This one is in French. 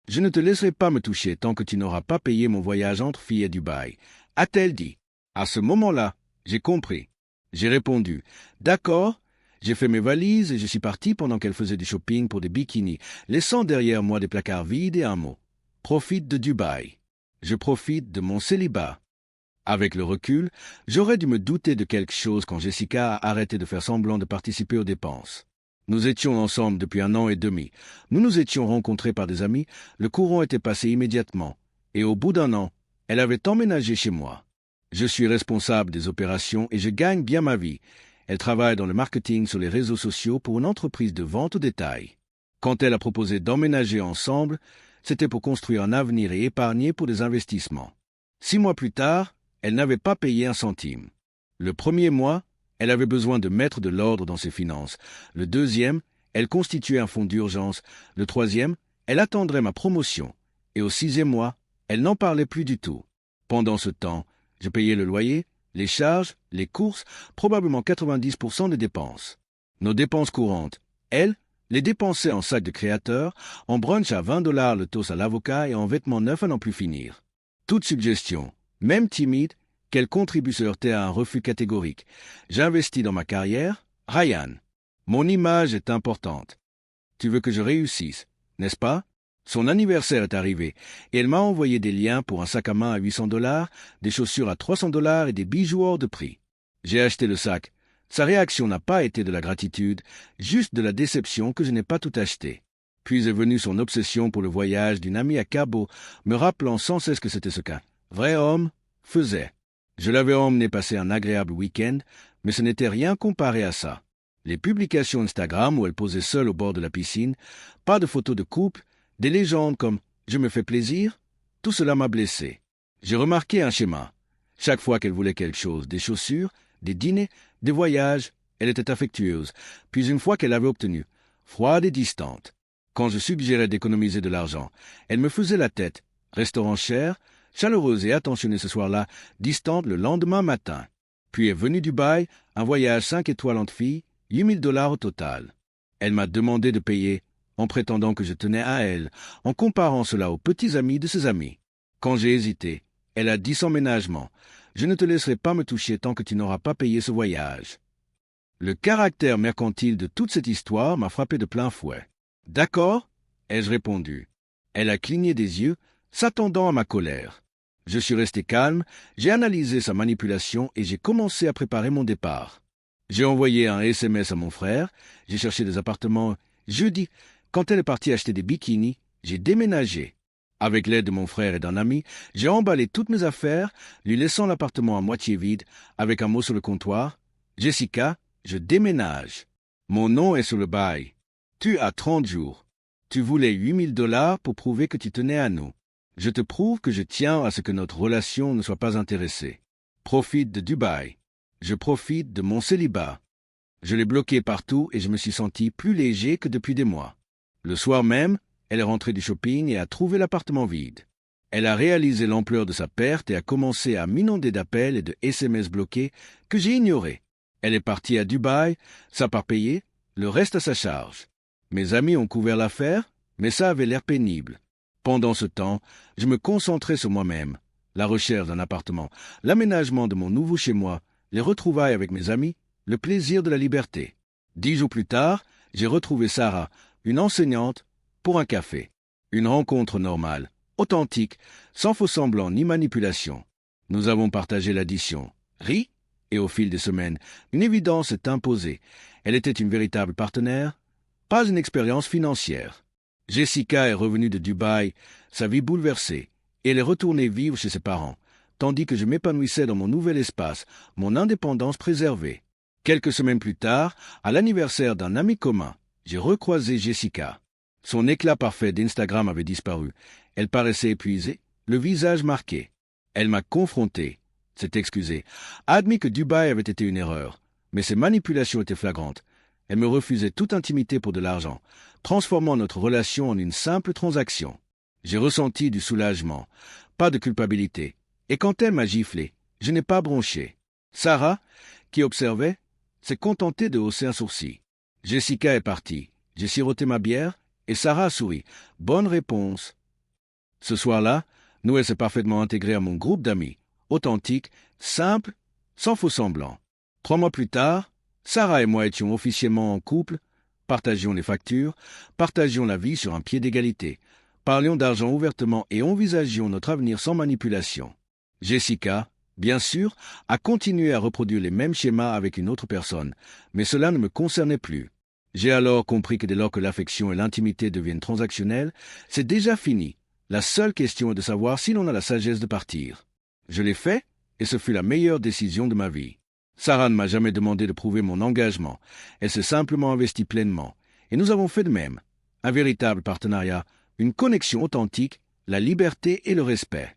Je ne te laisserai pas me toucher tant que tu n'auras pas payé mon voyage entre filles à Dubaï, a-t-elle dit. À ce moment-là, j'ai compris. J'ai répondu, d'accord. J'ai fait mes valises et je suis parti pendant qu'elle faisait du shopping pour des bikinis, laissant derrière moi des placards vides et un mot. Profite de Dubaï. Je profite de mon célibat. Avec le recul, j'aurais dû me douter de quelque chose quand Jessica a arrêté de faire semblant de participer aux dépenses. Nous étions ensemble depuis 1 an et demi. Nous nous étions rencontrés par des amis, le courant était passé immédiatement, et au bout d'1 an, elle avait emménagé chez moi. Je suis responsable des opérations et je gagne bien ma vie. Elle travaille dans le marketing sur les réseaux sociaux pour une entreprise de vente au détail. Quand elle a proposé d'emménager ensemble, c'était pour construire un avenir et épargner pour des investissements. 6 mois plus tard, elle n'avait pas payé un centime. Le premier mois, elle avait besoin de mettre de l'ordre dans ses finances. Le deuxième, elle constituait un fonds d'urgence. Le troisième, elle attendrait ma promotion. Et au 6e mois, elle n'en parlait plus du tout. Pendant ce temps, je payais le loyer, les charges, les courses, probablement 90% des dépenses. Nos dépenses courantes, elle, les dépensait en sac de créateur, en brunch à $20 le toast à l'avocat et en vêtements neufs à n'en plus finir. Toute suggestion, même timide, qu'elle contribue se heurtait à un refus catégorique. J'investis dans ma carrière, Ryan. Mon image est importante. Tu veux que je réussisse, n'est-ce pas? Son anniversaire est arrivé, et elle m'a envoyé des liens pour un sac à main à $800, des chaussures à $300 et des bijoux hors de prix. J'ai acheté le sac. Sa réaction n'a pas été de la gratitude, juste de la déception que je n'ai pas tout acheté. Puis est venue son obsession pour le voyage d'une amie à Cabo, me rappelant sans cesse que c'était ce qu'un vrai homme faisait. Je l'avais emmené passer un agréable week-end, mais ce n'était rien comparé à ça. Les publications Instagram où elle posait seule au bord de la piscine, pas de photos de couple, des légendes comme « je me fais plaisir », tout cela m'a blessé. J'ai remarqué un schéma. Chaque fois qu'elle voulait quelque chose, des chaussures, des dîners, des voyages, elle était affectueuse. Puis une fois qu'elle avait obtenu, froide et distante. Quand je suggérais d'économiser de l'argent, elle me faisait la tête. Restaurant cher, chaleureuse et attentionnée ce soir-là, distante le lendemain matin. Puis est venue Dubaï, un voyage 5 étoiles entre filles, $8 000 au total. Elle m'a demandé de payer, en prétendant que je tenais à elle, en comparant cela aux petits amis de ses amis. Quand j'ai hésité, elle a dit sans ménagement, « Je ne te laisserai pas me toucher tant que tu n'auras pas payé ce voyage. » Le caractère mercantile de toute cette histoire m'a frappé de plein fouet. « D'accord » ai-je répondu. Elle a cligné des yeux, s'attendant à ma colère. Je suis resté calme, j'ai analysé sa manipulation et j'ai commencé à préparer mon départ. J'ai envoyé un SMS à mon frère, j'ai cherché des appartements. Jeudi, quand elle est partie acheter des bikinis, j'ai déménagé. Avec l'aide de mon frère et d'un ami, j'ai emballé toutes mes affaires, lui laissant l'appartement à moitié vide, avec un mot sur le comptoir. « Jessica, je déménage. Mon nom est sur le bail. Tu as 30 jours. Tu voulais $8 000 pour prouver que tu tenais à nous. Je te prouve que je tiens à ce que notre relation ne soit pas intéressée. Profite de Dubaï. Je profite de mon célibat. » Je l'ai bloqué partout et je me suis senti plus léger que depuis des mois. Le soir même, elle est rentrée du shopping et a trouvé l'appartement vide. Elle a réalisé l'ampleur de sa perte et a commencé à m'inonder d'appels et de SMS bloqués que j'ai ignorés. Elle est partie à Dubaï, ça part payé, le reste à sa charge. Mes amis ont couvert l'affaire, mais ça avait l'air pénible. Pendant ce temps, je me concentrais sur moi-même, la recherche d'un appartement, l'aménagement de mon nouveau chez-moi, les retrouvailles avec mes amis, le plaisir de la liberté. 10 jours plus tard, j'ai retrouvé Sarah, une enseignante, pour un café. Une rencontre normale, authentique, sans faux-semblant ni manipulation. Nous avons partagé l'addition, ri, et au fil des semaines, une évidence s'est imposée. Elle était une véritable partenaire, pas une expérience financière. Jessica est revenue de Dubaï, sa vie bouleversée, et elle est retournée vivre chez ses parents, tandis que je m'épanouissais dans mon nouvel espace, mon indépendance préservée. Quelques semaines plus tard, à l'anniversaire d'un ami commun, j'ai recroisé Jessica. Son éclat parfait d'Instagram avait disparu. Elle paraissait épuisée, le visage marqué. Elle m'a confronté, s'est excusée, a admis que Dubaï avait été une erreur, mais ses manipulations étaient flagrantes. Elle me refusait toute intimité pour de l'argent, transformant notre relation en une simple transaction. J'ai ressenti du soulagement, pas de culpabilité, et quand elle m'a giflé, je n'ai pas bronché. Sarah, qui observait, s'est contentée de hausser un sourcil. Jessica est partie, j'ai siroté ma bière, et Sarah a souri. Bonne réponse. Ce soir-là, Noé s'est parfaitement intégré à mon groupe d'amis, authentique, simple, sans faux semblant. 3 mois plus tard, Sarah et moi étions officiellement en couple, partagions les factures, partagions la vie sur un pied d'égalité, parlions d'argent ouvertement et envisagions notre avenir sans manipulation. Jessica, bien sûr, a continué à reproduire les mêmes schémas avec une autre personne, mais cela ne me concernait plus. J'ai alors compris que dès lors que l'affection et l'intimité deviennent transactionnelles, c'est déjà fini. La seule question est de savoir si l'on a la sagesse de partir. Je l'ai fait, et ce fut la meilleure décision de ma vie. Sarah ne m'a jamais demandé de prouver mon engagement. Elle s'est simplement investie pleinement. Et nous avons fait de même. Un véritable partenariat, une connexion authentique, la liberté et le respect.